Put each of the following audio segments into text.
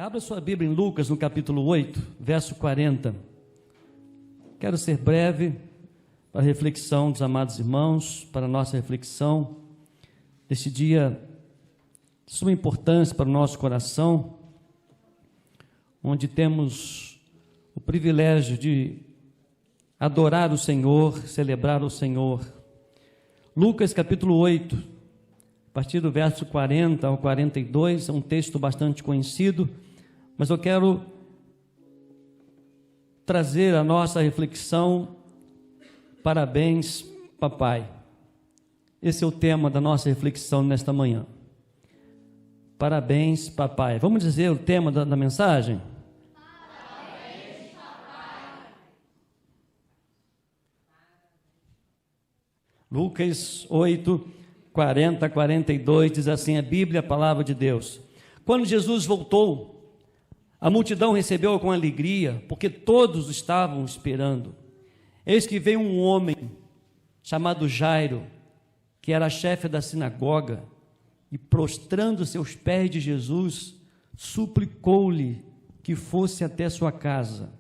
Abra sua Bíblia em Lucas, no capítulo 8, verso 40. Quero ser breve para a reflexão dos amados irmãos, para a nossa reflexão deste dia de suma importância para o nosso coração, onde temos o privilégio de adorar o Senhor, celebrar o Senhor. Lucas capítulo 8, a partir do verso 40 ao 42, é um texto bastante conhecido, mas eu quero trazer a nossa reflexão. Parabéns, papai. Esse é o tema da nossa reflexão nesta manhã. Parabéns, papai. Vamos dizer o tema da mensagem? Parabéns, papai. Lucas 8, 40 a 42, diz assim a Bíblia, a palavra de Deus. Quando Jesus voltou, a multidão recebeu-o com alegria, porque todos estavam esperando. Eis que veio um homem chamado Jairo, que era chefe da sinagoga, e prostrando seus pés de Jesus, suplicou-lhe que fosse até sua casa,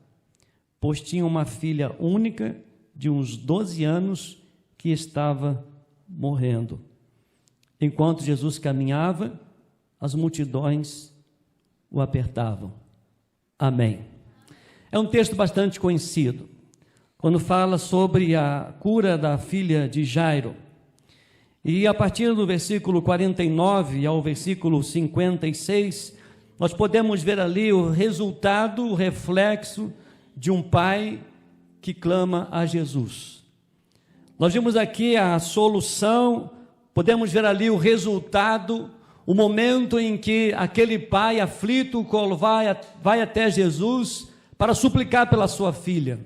pois tinha uma filha única de uns 12 anos que estava morrendo. Enquanto Jesus caminhava, as multidões o apertavam. Amém. É um texto bastante conhecido, quando fala sobre a cura da filha de Jairo. E a partir do versículo 49 ao versículo 56, nós podemos ver ali o resultado, o reflexo de um pai que clama a Jesus. Nós vimos aqui a solução, podemos ver ali o resultado, o momento em que aquele pai aflito vai até Jesus para suplicar pela sua filha.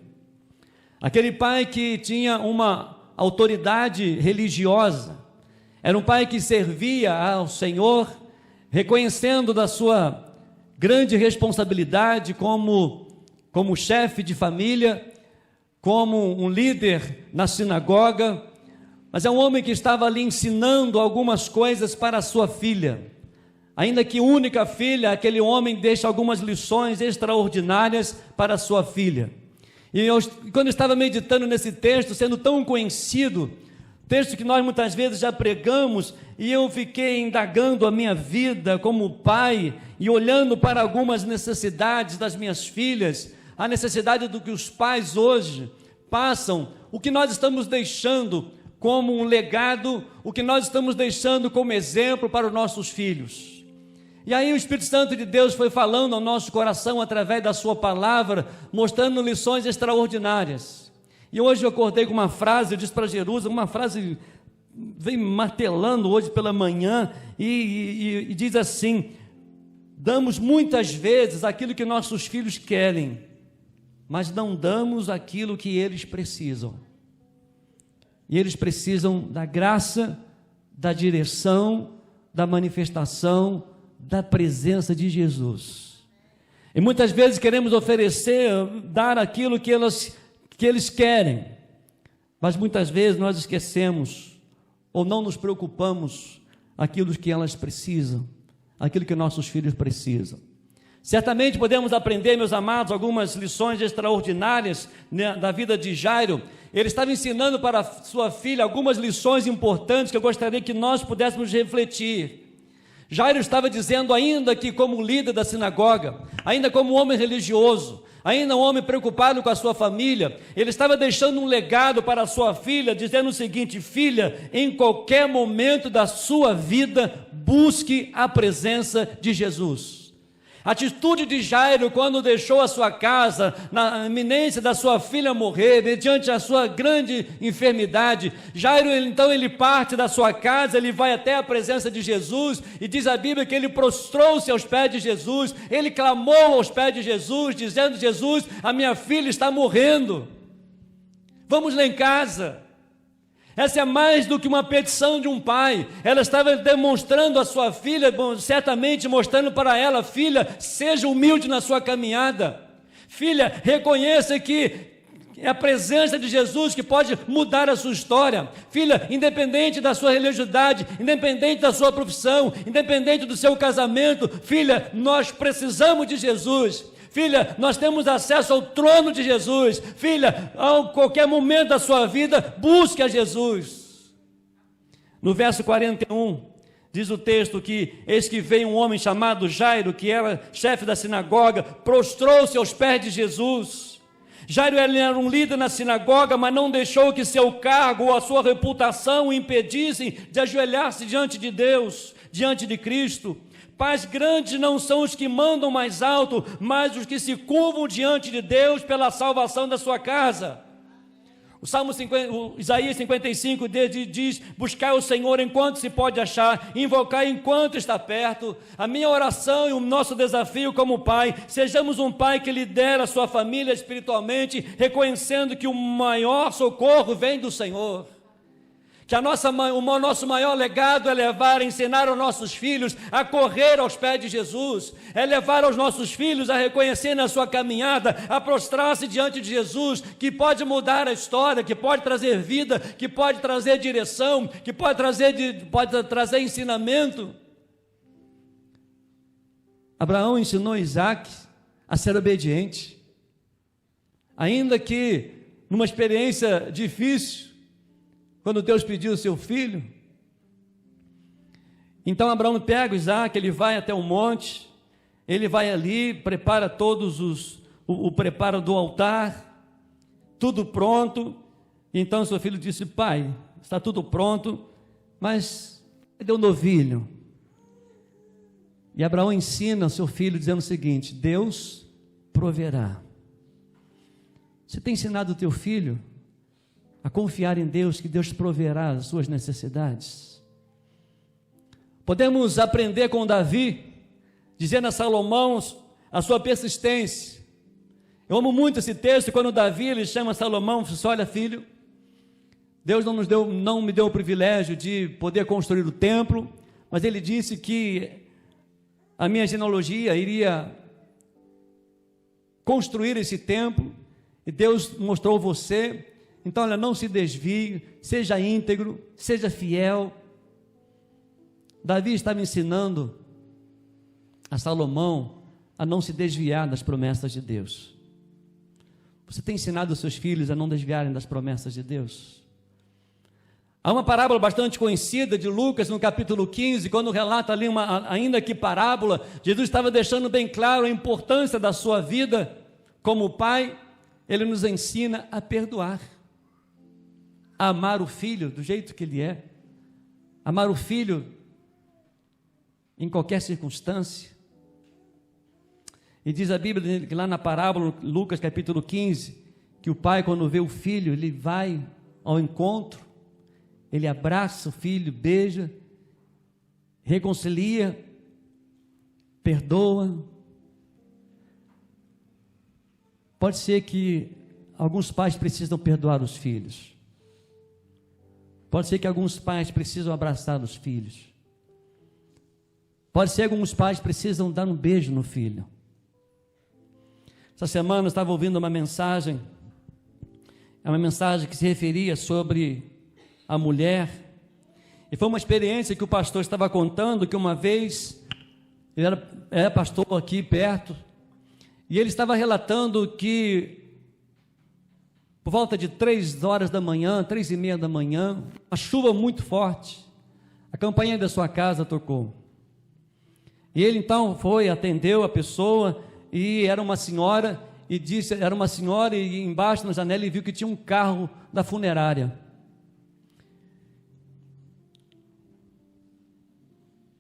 Aquele pai que tinha uma autoridade religiosa, era um pai que servia ao Senhor, reconhecendo da sua grande responsabilidade como chefe de família, como um líder na sinagoga, mas é um homem que estava ali ensinando algumas coisas para a sua filha. Ainda que única filha, aquele homem deixa algumas lições extraordinárias para a sua filha. E quando eu estava meditando nesse texto, sendo tão conhecido, texto que nós muitas vezes já pregamos, e eu fiquei indagando a minha vida como pai, e olhando para algumas necessidades das minhas filhas, a necessidade do que os pais hoje passam, o que nós estamos deixando como um legado, o que nós estamos deixando como exemplo para os nossos filhos. E aí o Espírito Santo de Deus foi falando ao nosso coração através da sua palavra, mostrando lições extraordinárias. E hoje eu acordei com uma frase, eu disse para Jerusalém, uma frase vem martelando hoje pela manhã, e diz assim: damos muitas vezes aquilo que nossos filhos querem, mas não damos aquilo que eles precisam. E eles precisam da graça, da direção, da manifestação, da presença de Jesus. E muitas vezes queremos oferecer, dar aquilo que eles querem, mas muitas vezes nós esquecemos, ou não nos preocupamos, aquilo que elas precisam, aquilo que nossos filhos precisam. Certamente podemos aprender, meus amados, algumas lições extraordinárias, né, da vida de Jairo. Ele estava ensinando para a sua filha algumas lições importantes que eu gostaria que nós pudéssemos refletir. Jairo estava dizendo, ainda que como líder da sinagoga, ainda como homem religioso, ainda um homem preocupado com a sua família, ele estava deixando um legado para a sua filha, dizendo o seguinte: filha, em qualquer momento da sua vida, busque a presença de Jesus. A atitude de Jairo, quando deixou a sua casa, na iminência da sua filha morrer, mediante a sua grande enfermidade, Jairo, então, ele parte da sua casa, ele vai até a presença de Jesus, e diz a Bíblia que ele prostrou-se aos pés de Jesus, ele clamou aos pés de Jesus, dizendo: Jesus, a minha filha está morrendo, vamos lá em casa. Essa é mais do que uma petição de um pai. Ela estava demonstrando à sua filha, certamente mostrando para ela: filha, seja humilde na sua caminhada. Filha, reconheça que É a presença de Jesus que pode mudar a sua história. Filha, independente da sua religiosidade, independente da sua profissão, independente do seu casamento, filha, nós precisamos de Jesus. Filha, nós temos acesso ao trono de Jesus. Filha, a qualquer momento da sua vida, busque a Jesus. No verso 41, diz o texto que eis que veio um homem chamado Jairo, que era chefe da sinagoga, prostrou-se aos pés de Jesus. Jairo era um líder na sinagoga, mas não deixou que seu cargo ou a sua reputação o impedissem de ajoelhar-se diante de Deus, diante de Cristo. Pais grandes não são os que mandam mais alto, mas os que se curvam diante de Deus pela salvação da sua casa. Isaías 55 diz: buscai o Senhor enquanto se pode achar, invocai enquanto está perto. A minha oração e o nosso desafio como pai, sejamos um pai que lidera a sua família espiritualmente, reconhecendo que o maior socorro vem do Senhor. Que o nosso maior legado é ensinar aos nossos filhos a correr aos pés de Jesus, é levar aos nossos filhos a reconhecer na sua caminhada, a prostrar-se diante de Jesus, que pode mudar a história, que pode trazer vida, que pode trazer direção, que pode trazer ensinamento. Abraão ensinou Isaac a ser obediente, ainda que numa experiência difícil, quando Deus pediu o seu filho. Então Abraão pega o Isaac, ele vai até o monte, ele vai ali, prepara o preparo do altar, tudo pronto. Então seu filho disse: pai, está tudo pronto, mas cadê o novilho? E Abraão ensina o seu filho dizendo o seguinte: Deus proverá. Você tem ensinado o teu filho a confiar em Deus, que Deus proverá as suas necessidades? Podemos aprender com Davi, dizendo a Salomão a sua persistência. Eu amo muito esse texto, quando Davi ele chama Salomão, diz: olha filho, Deus não me deu o privilégio de poder construir o templo, mas ele disse que a minha genealogia iria construir esse templo, e Deus mostrou você. Então, olha, não se desvie, seja íntegro, seja fiel. Davi estava ensinando a Salomão a não se desviar das promessas de Deus. Você tem ensinado os seus filhos a não desviarem das promessas de Deus? Há uma parábola bastante conhecida de Lucas, no capítulo 15, quando relata ali ainda que parábola, Jesus estava deixando bem claro a importância da sua vida como pai. Ele nos ensina a perdoar, a amar o filho do jeito que ele é, amar o filho em qualquer circunstância. E diz a Bíblia que lá na parábola, Lucas capítulo 15, que o pai, quando vê o filho, ele vai ao encontro, ele abraça o filho, beija, reconcilia, perdoa. Pode ser que alguns pais precisam perdoar os filhos. Pode ser que alguns pais precisam abraçar os filhos. Pode ser que alguns pais precisam dar um beijo no filho. Essa semana eu estava ouvindo uma mensagem, é uma mensagem que se referia sobre a mulher, e foi uma experiência que o pastor estava contando, que uma vez, ele era pastor aqui perto, e ele estava relatando que por volta de 3 horas da manhã, 3:30 da manhã, uma chuva muito forte, a campainha da sua casa tocou, e ele então foi, atendeu a pessoa, e era uma senhora, e embaixo na janela ele viu que tinha um carro da funerária,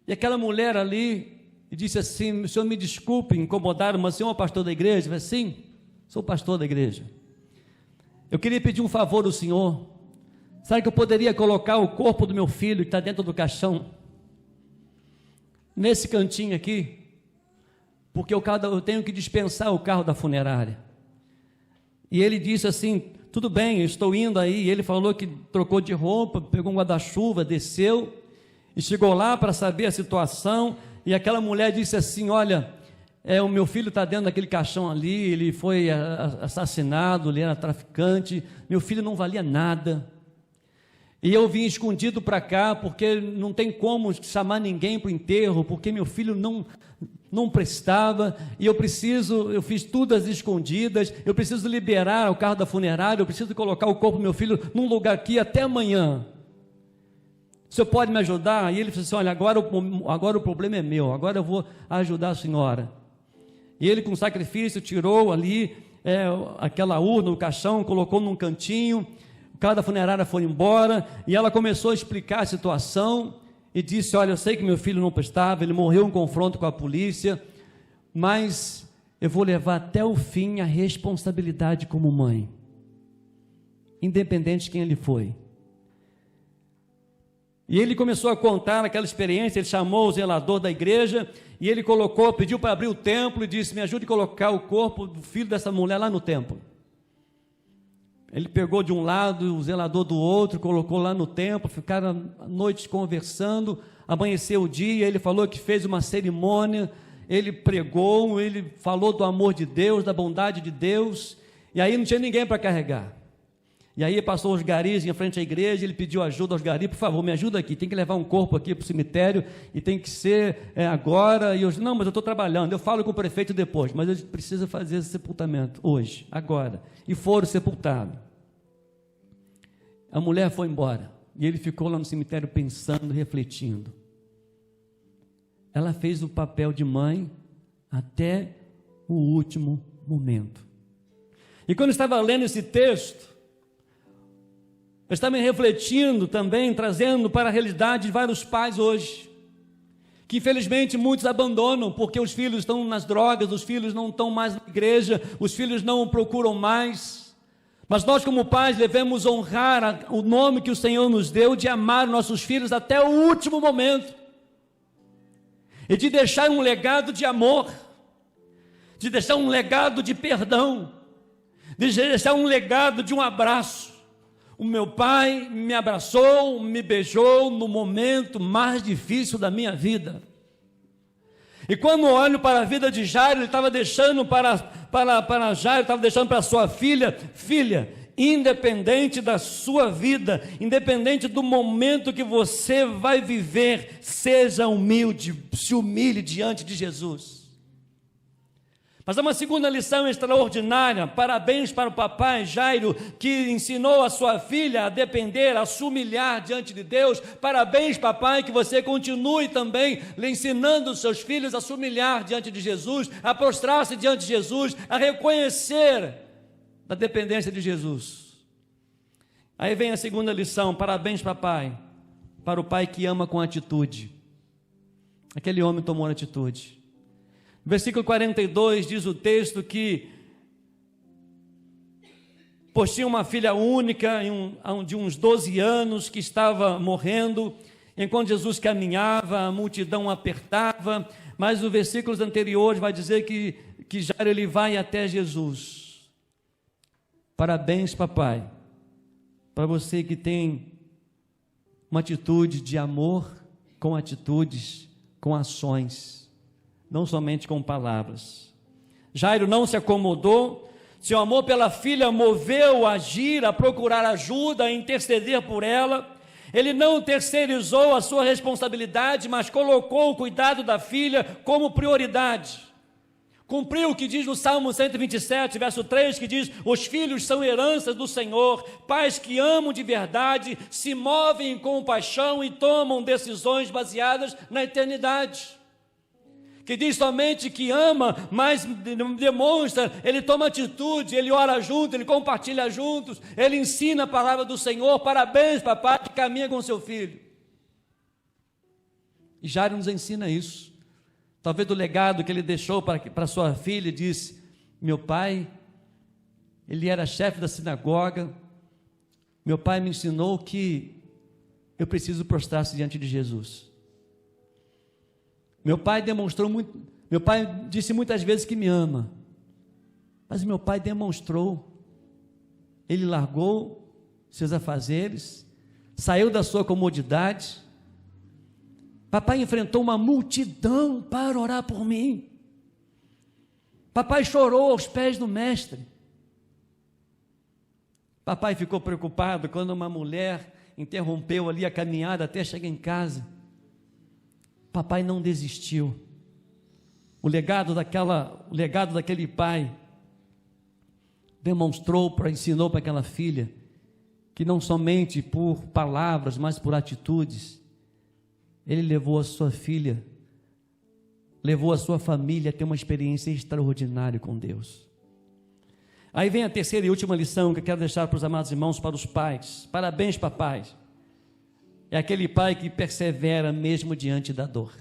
e aquela mulher ali, e disse assim: o senhor me desculpe incomodar, mas o senhor é pastor da igreja? Eu falei: sim, sou pastor da igreja. Eu queria pedir um favor ao senhor. Sabe que eu poderia colocar o corpo do meu filho que está dentro do caixão, nesse cantinho aqui, porque eu tenho que dispensar o carro da funerária. E ele disse assim: tudo bem, eu estou indo aí. E ele falou que trocou de roupa, pegou um guarda-chuva, desceu, e chegou lá para saber a situação, e aquela mulher disse assim: olha, o meu filho está dentro daquele caixão ali, ele foi assassinado, ele era traficante, meu filho não valia nada. E eu vim escondido para cá, porque não tem como chamar ninguém para o enterro, porque meu filho não prestava, e eu fiz tudo às escondidas, eu preciso liberar o carro da funerária, eu preciso colocar o corpo do meu filho num lugar aqui até amanhã. O senhor pode me ajudar? E ele disse assim, olha, agora o problema é meu, agora eu vou ajudar a senhora. E ele com sacrifício tirou ali aquela urna, o caixão, colocou num cantinho, o cara da funerária foi embora, e ela começou a explicar a situação, e disse, olha, eu sei que meu filho não prestava, ele morreu em confronto com a polícia, mas eu vou levar até o fim a responsabilidade como mãe, independente de quem ele foi. E ele começou a contar aquela experiência, ele chamou o zelador da igreja, e ele pediu para abrir o templo, e disse, me ajude a colocar o corpo do filho dessa mulher lá no templo. Ele pegou de um lado, o zelador do outro, colocou lá no templo, ficaram a noite conversando, amanheceu o dia, ele falou que fez uma cerimônia, ele pregou, ele falou do amor de Deus, da bondade de Deus, e aí não tinha ninguém para carregar. E aí passou os garis em frente à igreja, ele pediu ajuda aos garis, por favor, me ajuda aqui, tem que levar um corpo aqui para o cemitério, e tem que ser agora, e eu disse, não, mas eu estou trabalhando, eu falo com o prefeito depois, mas eu preciso fazer esse sepultamento, hoje, agora, e foram sepultados. A mulher foi embora, e ele ficou lá no cemitério pensando, refletindo. Ela fez o papel de mãe até o último momento. E quando eu estava lendo esse texto, eu estava refletindo também, trazendo para a realidade de vários pais hoje, que infelizmente muitos abandonam, porque os filhos estão nas drogas, os filhos não estão mais na igreja, os filhos não o procuram mais, mas nós como pais devemos honrar o nome que o Senhor nos deu, de amar nossos filhos até o último momento, e de deixar um legado de amor, de deixar um legado de perdão, de deixar um legado de um abraço. O meu pai me abraçou, me beijou no momento mais difícil da minha vida. E quando olho para a vida de Jairo, ele estava deixando para Jairo, estava deixando para sua filha, independente da sua vida, independente do momento que você vai viver, seja humilde, se humilhe diante de Jesus. Mas há uma segunda lição extraordinária. Parabéns para o papai Jairo, que ensinou a sua filha a depender, a se humilhar diante de Deus. Parabéns, papai, que você continue também ensinando os seus filhos a se humilhar diante de Jesus, a prostrar-se diante de Jesus, a reconhecer a dependência de Jesus. Aí vem a segunda lição. Parabéns, papai, para o pai que ama com atitude. Aquele homem tomou atitude. Versículo 42 diz o texto que possuía uma filha única de uns 12 anos que estava morrendo, enquanto Jesus caminhava, a multidão apertava, mas os versículos anteriores vai dizer que Jairo ele vai até Jesus. Parabéns, papai, para você que tem uma atitude de amor com atitudes, com ações, não somente com palavras. Jairo não se acomodou, seu amor pela filha moveu a agir, a procurar ajuda, a interceder por ela. Ele não terceirizou a sua responsabilidade, mas colocou o cuidado da filha como prioridade. Cumpriu o que diz no Salmo 127, verso 3, que diz, os filhos são heranças do Senhor, pais que amam de verdade, se movem com paixão e tomam decisões baseadas na eternidade. Que diz somente que ama, mas demonstra, ele toma atitude, ele ora junto, ele compartilha juntos, ele ensina a palavra do Senhor. Parabéns, papai, que caminha com seu filho. E Jairo nos ensina isso. Talvez do legado que ele deixou para sua filha, disse, meu pai, ele era chefe da sinagoga, meu pai me ensinou que eu preciso prostrar-se diante de Jesus. Meu pai disse muitas vezes que me ama, mas meu pai demonstrou, ele largou seus afazeres, saiu da sua comodidade, papai enfrentou uma multidão para orar por mim, Papai chorou aos pés do mestre. Papai ficou preocupado quando uma mulher interrompeu ali a caminhada até chegar em casa. Papai não desistiu. O legado daquele pai ensinou para aquela filha que não somente por palavras, mas por atitudes, ele levou a sua filha, levou a sua família a ter uma experiência extraordinária com Deus. Aí vem a terceira e última lição que eu quero deixar para os amados irmãos, para os pais. Parabéns, papais. É aquele pai que persevera mesmo diante da dor.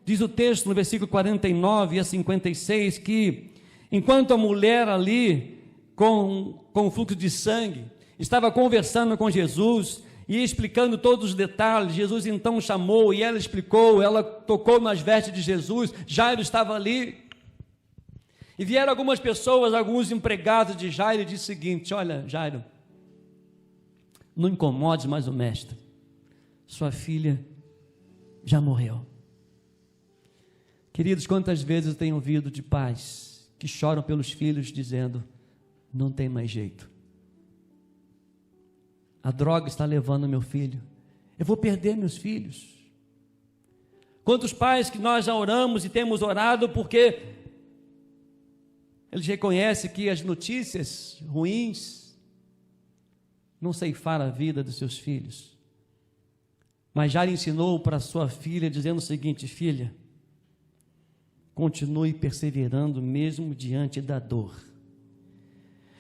Diz o texto no versículo 49 a 56 que, enquanto a mulher ali, com fluxo de sangue, estava conversando com Jesus e explicando todos os detalhes, Jesus então chamou e ela explicou, ela tocou nas vestes de Jesus, Jairo estava ali, e vieram algumas pessoas, alguns empregados de Jairo e disse o seguinte: olha, Jairo, não incomodes mais o mestre, sua filha já morreu. Queridos, quantas vezes eu tenho ouvido de pais que choram pelos filhos dizendo: não tem mais jeito, a droga está levando meu filho, eu vou perder meus filhos. Quantos pais que nós já oramos e temos orado porque eles reconhecem que as notícias ruins não ceifaram a vida dos seus filhos, mas já ensinou para sua filha dizendo o seguinte: filha, continue perseverando mesmo diante da dor.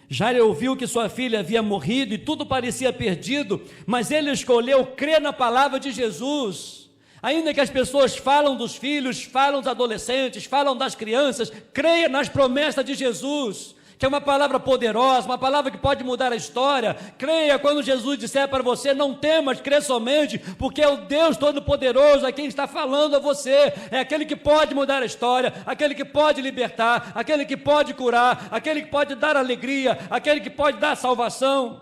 Jairo ouviu que sua filha havia morrido e tudo parecia perdido, mas ele escolheu crer na palavra de Jesus. Ainda que as pessoas falam dos filhos, falam dos adolescentes, falam das crianças, creia nas promessas de Jesus, que é uma palavra poderosa, uma palavra que pode mudar a história. Creia quando Jesus disser para você: não temas, crê somente, porque é o Deus Todo-Poderoso a quem está falando a você, é aquele que pode mudar a história, aquele que pode libertar, aquele que pode curar, aquele que pode dar alegria, aquele que pode dar salvação.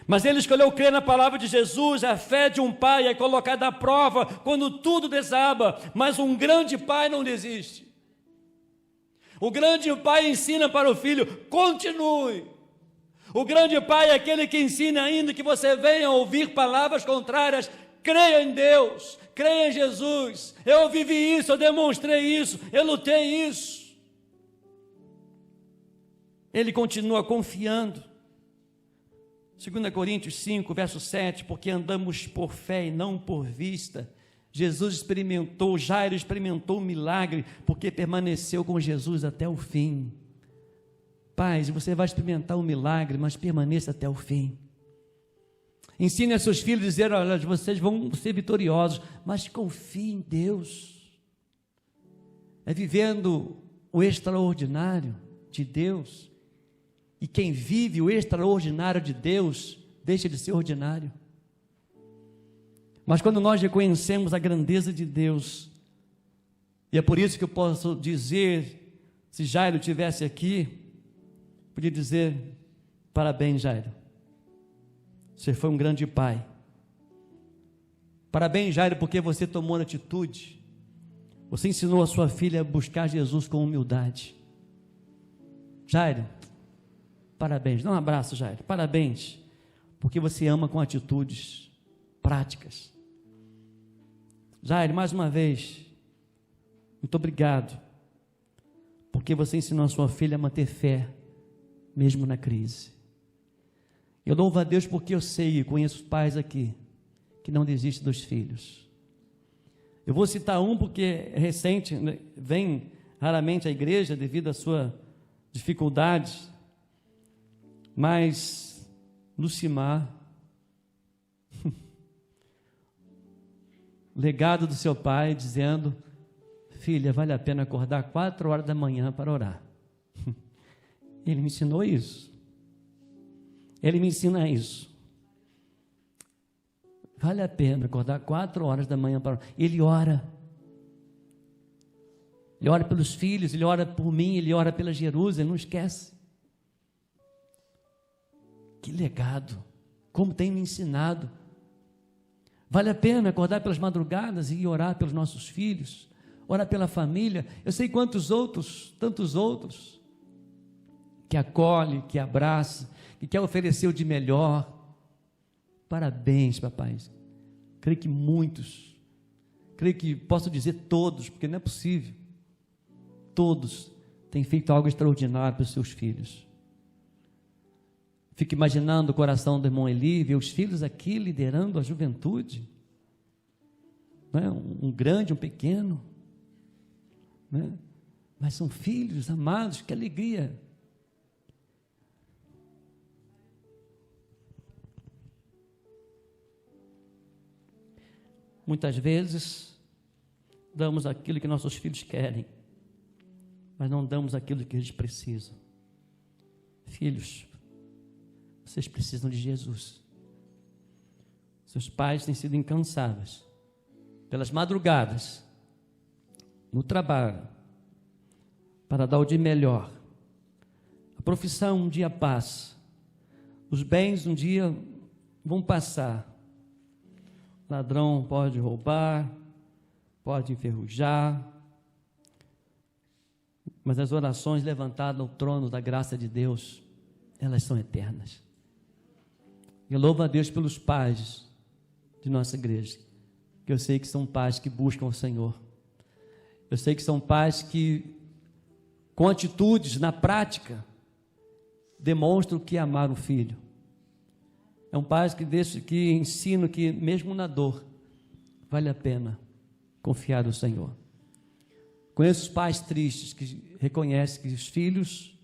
Mas ele escolheu crer na palavra de Jesus. A fé de um pai é colocada à prova quando tudo desaba, mas um grande pai não desiste. O grande pai ensina para o filho: continue. O grande pai é aquele que ensina, ainda que você venha ouvir palavras contrárias, creia em Deus, creia em Jesus. Eu vivi isso, eu demonstrei isso, eu lutei isso. Ele continua confiando. 2 Coríntios 5, verso 7, porque andamos por fé e não por vista. Jairo experimentou o milagre, porque permaneceu com Jesus até o fim. Pais, você vai experimentar o milagre, mas permaneça até o fim. Ensine a seus filhos a dizer: olha, vocês vão ser vitoriosos, mas confie em Deus. É vivendo o extraordinário de Deus. E quem vive o extraordinário de Deus, deixa de ser ordinário. Mas quando nós reconhecemos a grandeza de Deus, e é por isso que eu posso dizer, se Jairo estivesse aqui, podia dizer: parabéns, Jairo, você foi um grande pai. Parabéns, Jairo, porque você tomou atitude, você ensinou a sua filha a buscar Jesus com humildade. Jairo, parabéns, dá um abraço, Jairo, parabéns, porque você ama com atitudes práticas. Jairo, mais uma vez, muito obrigado, porque você ensinou a sua filha a manter fé, mesmo na crise. Eu louvo a Deus porque eu sei e conheço pais aqui, que não desistem dos filhos. Eu vou citar um porque é recente, vem raramente à igreja devido à sua dificuldade, mas Lucimar, legado do seu pai, dizendo: filha, vale a pena acordar 4 horas da manhã para orar. Ele me ensinou isso. Ele me ensina isso. Vale a pena acordar 4 horas da manhã para orar. Ele ora. Ele ora pelos filhos, ele ora por mim, ele ora pela Jerusalém, não esquece. Que legado, como tem me ensinado. Vale a pena acordar pelas madrugadas e orar pelos nossos filhos, ora pela família. Eu sei quantos outros, tantos outros, que acolhe, que abraça, que quer oferecer o de melhor. Parabéns, papai. Creio que muitos, creio que posso dizer todos, porque não é possível. Todos têm feito algo extraordinário para os seus filhos. Fico imaginando o coração do irmão Eli, ver os filhos aqui liderando a juventude. Não é? Um grande, um pequeno. Não é? Mas são filhos amados, que alegria. Muitas vezes, damos aquilo que nossos filhos querem, mas não damos aquilo que eles precisam. Filhos, vocês precisam de Jesus. Seus pais têm sido incansáveis, pelas madrugadas, no trabalho, para dar o de melhor. A profissão um dia passa, os bens um dia vão passar. Ladrão pode roubar, pode enferrujar, mas as orações levantadas ao trono da graça de Deus, elas são eternas. Eu louvo a Deus pelos pais de nossa igreja, que eu sei que são pais que buscam o Senhor. Eu sei que são pais que, com atitudes na prática, demonstram que amaram o filho. É um pai que ensina que mesmo na dor, vale a pena confiar no Senhor. Conheço os pais tristes que reconhecem que os filhos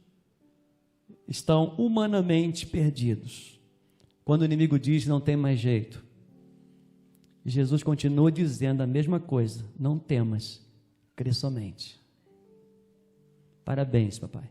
estão humanamente perdidos. Quando o inimigo diz não tem mais jeito, Jesus continua dizendo a mesma coisa: não temas, crê somente. Parabéns, papai.